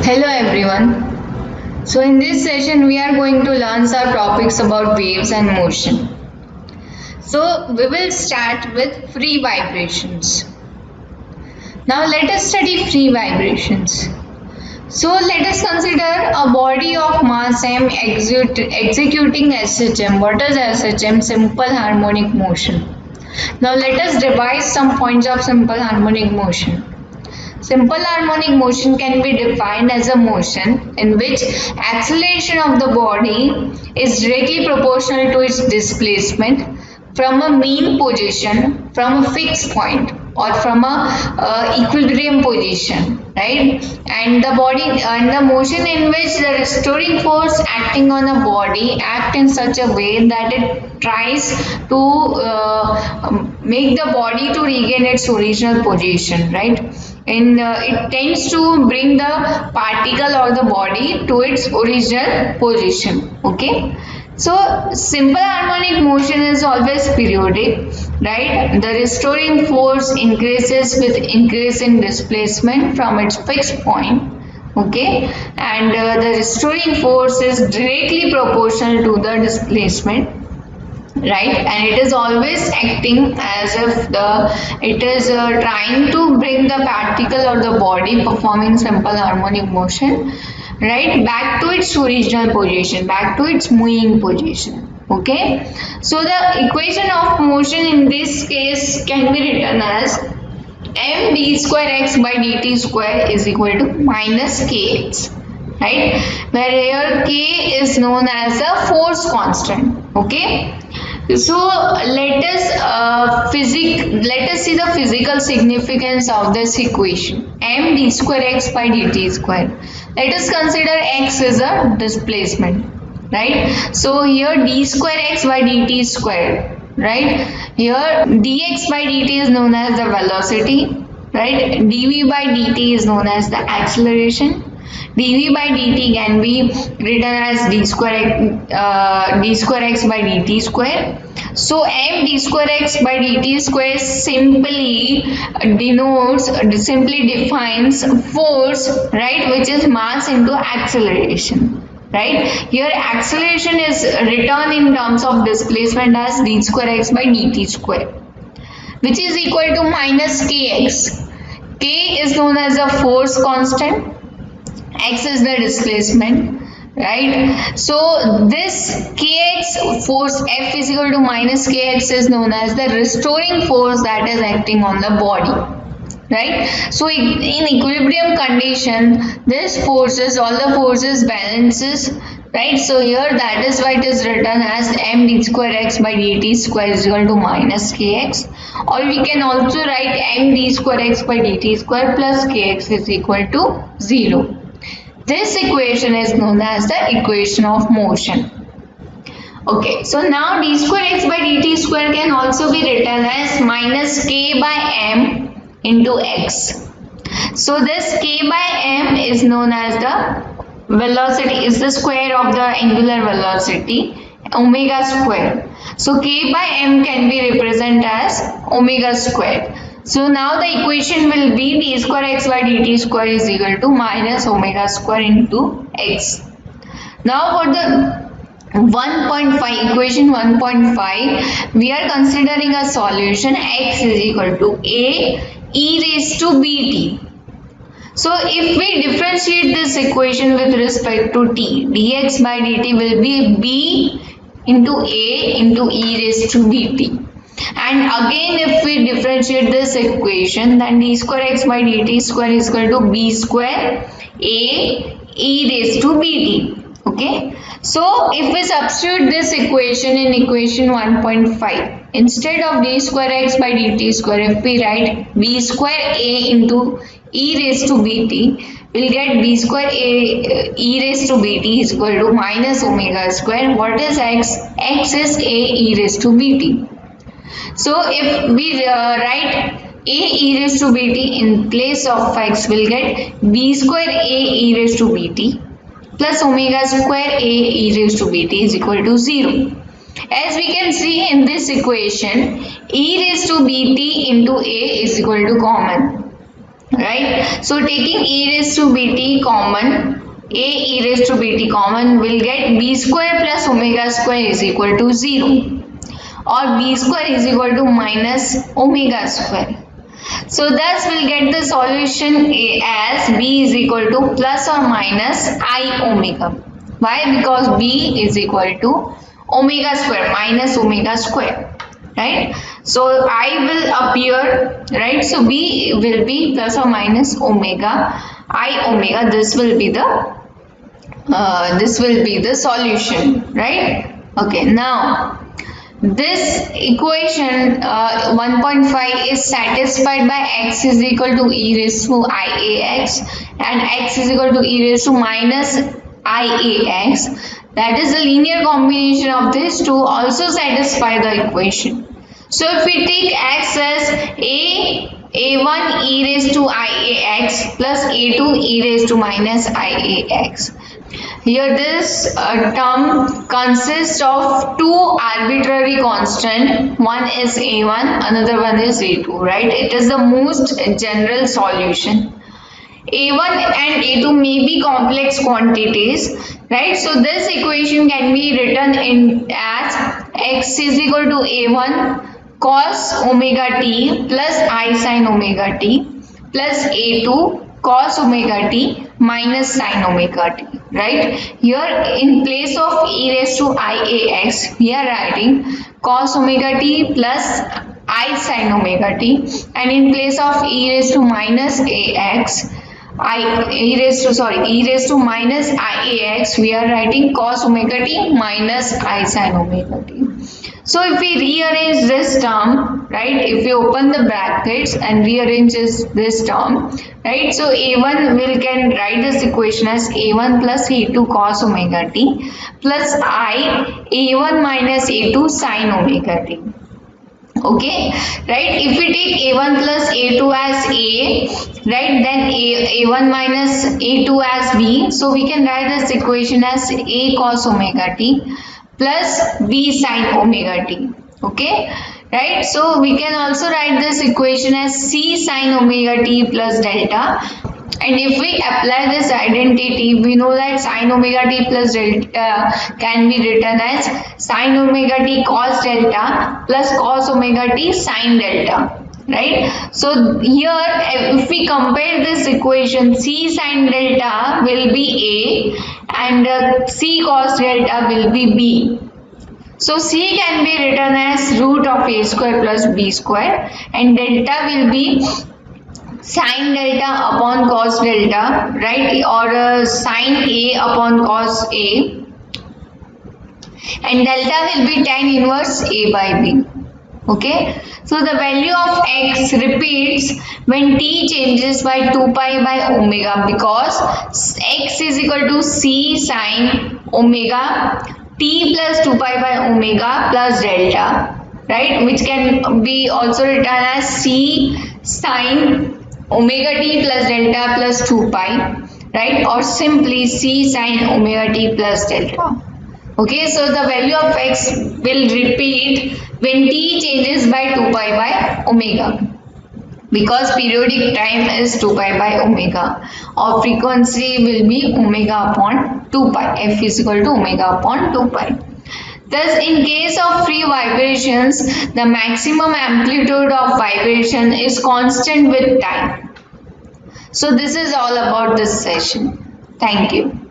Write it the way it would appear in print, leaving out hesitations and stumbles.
Hello everyone. So in this session we are going to learn some topics about waves and motion. So we will start with free vibrations. Now let us study free vibrations. So let us consider a body of mass m executing SHM. What is SHM? Simple harmonic motion. Now let us revise some points of simple harmonic motion. Simple harmonic motion can be defined as a motion in which acceleration of the body is directly proportional to its displacement from a mean position, from a fixed point, or from a equilibrium position, right? And the motion in which the restoring force acting on a body act in such a way that it tries to make the body to regain its original position, right? And it tends to bring the particle or the body to its original position. Okay, so simple harmonic motion is always periodic, right? The restoring force increases with increase in displacement from its fixed point. Okay, and the restoring force is directly proportional to the displacement, right? And it is always acting as if it is trying to bring the particle or the body performing simple harmonic motion, right, back to its original position, back to its moving position. Okay, so the equation of motion in this case can be written as md square x by dt square is equal to minus kx, right, where here k is known as a force constant. Okay, so let us see the physical significance of this equation m d square x by dt square. Let us consider x is a displacement, right? So here d square x by dt square, right? Here dx by dt is known as the velocity, right? dv by dt is known as the acceleration. dv by dt can be written as d square x by dt square. So m d square x by dt square simply defines force, right, which is mass into acceleration, right? Here acceleration is written in terms of displacement as d square x by dt square, which is equal to minus kx. K is known as a force constant, x is the displacement, right? So this kx force F is equal to minus kx is known as the restoring force that is acting on the body, right? So in equilibrium condition, all the forces balances, right? So here that is why it is written as m d square x by dt square is equal to minus kx, or we can also write m d square x by dt square plus kx is equal to 0. This equation is known as the equation of motion. Okay, so now d square x by dt square can also be written as minus k by m into x. So this k by m is known as the velocity, is the square of the angular velocity, omega square. So k by m can be represented as omega square. So now the equation will be d square x by dt square is equal to minus omega square into x. Now for the 1.5, equation 1.5, we are considering a solution x is equal to a e raised to bt. So if we differentiate this equation with respect to t, dx by dt will be b into a into e raised to bt. And again if we differentiate this equation, then d square x by dt square is equal to b square a e raised to bt. Okay, so if we substitute this equation in equation 1.5, instead of d square x by dt square, if we write b square a into e raised to bt, we'll get b square a e raised to bt is equal to minus omega square. What is x? X is a e raised to bt. So if we write a e raised to bt in place of x, we'll get b square a e raised to bt plus omega square a e raised to bt is equal to 0. As we can see in this equation, e raised to bt into a is equal to common. right? So taking e raised to bt common, a e raised to bt common, will get b square plus omega square is equal to 0, or b square is equal to minus omega square. So thus we'll get the solution as b is equal to plus or minus I omega. Why? Because b is equal to omega square minus omega square, right? So I will appear, right? So b will be plus or minus omega I omega. This will be the solution, right? Okay, now this equation 1.5 is satisfied by x is equal to e raised to IAX and x is equal to e raised to minus IAX. That is the linear combination of these two also satisfy the equation. So if we take x as a1 e raised to IAX plus a2 e raised to minus IAX. Here this term consists of two arbitrary constant. One is a1, another one is a2, right? It is the most general solution. a1 and a2 may be complex quantities, right? So this equation can be written in as x is equal to a1 cos omega t plus I sin omega t plus a2 cos omega t minus sin omega t, right? Here in place of e raised to IAX, we are writing cos omega t plus I sin omega t, and in place of e raised to minus AX, e raised to minus IAX, we are writing cos omega t minus I sin omega t. So if we rearrange this term, right, if we open the brackets and rearrange this term, right, so a1 we can write this equation as a1 plus a2 cos omega t plus a1 minus a2 sin omega t. Okay, right? If we take a1 plus a2 as a, right, then a1 minus a2 as b, so we can write this equation as a cos omega t plus b sin omega t. Okay, right? So we can also write this equation as c sin omega t plus delta. And if we apply this identity, we know that sin omega t plus delta can be written as sin omega t cos delta plus cos omega t sin delta, right? So here if we compare this equation, c sin delta will be a and c cos delta will be b. So c can be written as root of a square plus b square, and delta will be sin delta upon cos delta, right, or sin a upon cos a, and delta will be tan inverse a by b. Okay, so the value of x repeats when t changes by 2 pi by omega, because x is equal to c sin omega t plus 2 pi by omega plus delta, right, which can be also written as c sin omega t plus delta plus 2 pi, right, or simply c sin omega t plus delta. Okay, so the value of x will repeat when t changes by 2 pi by omega, because periodic time is 2 pi by omega, or frequency will be omega upon 2 pi, f is equal to omega upon 2 pi. Thus, in case of free vibrations, the maximum amplitude of vibration is constant with time. So this is all about this session. Thank you.